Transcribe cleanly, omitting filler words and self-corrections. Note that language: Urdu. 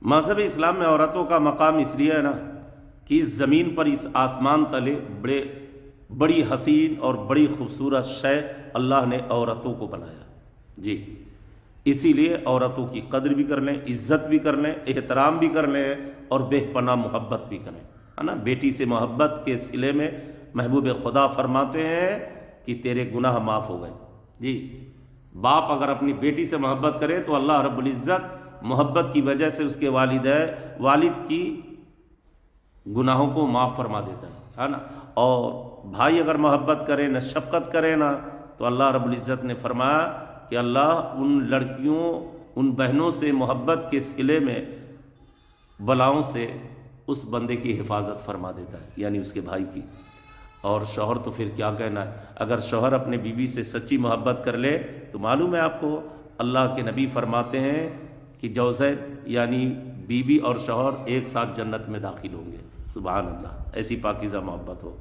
مذہب اسلام میں عورتوں کا مقام اس لیے ہے نا کہ اس زمین پر، اس آسمان تلے بڑی حسین اور بڑی خوبصورت شے اللہ نے عورتوں کو بنایا جی، اسی لیے عورتوں کی قدر بھی کر لیں، عزت بھی کر لیں، احترام بھی کر لیں اور بے پناہ محبت بھی کریں، ہے نا۔ بیٹی سے محبت کے صلے میں محبوب خدا فرماتے ہیں کہ تیرے گناہ معاف ہو گئے جی۔ باپ اگر اپنی بیٹی سے محبت کرے تو اللہ رب العزت محبت کی وجہ سے اس کے والد کی گناہوں کو معاف فرما دیتا ہے نا۔ اور بھائی اگر محبت کرے نہ، شفقت کرے نا، تو اللہ رب العزت نے فرمایا کہ اللہ ان لڑکیوں، ان بہنوں سے محبت کے صلے میں بلاؤں سے اس بندے کی حفاظت فرما دیتا ہے، یعنی اس کے بھائی کی۔ اور شوہر تو پھر کیا کہنا ہے، اگر شوہر اپنے بیوی سے سچی محبت کر لے تو معلوم ہے آپ کو، اللہ کے نبی فرماتے ہیں کہ جوزین یعنی بیوی اور شوہر ایک ساتھ جنت میں داخل ہوں گے۔ سبحان اللہ، ایسی پاکیزہ محبت ہو۔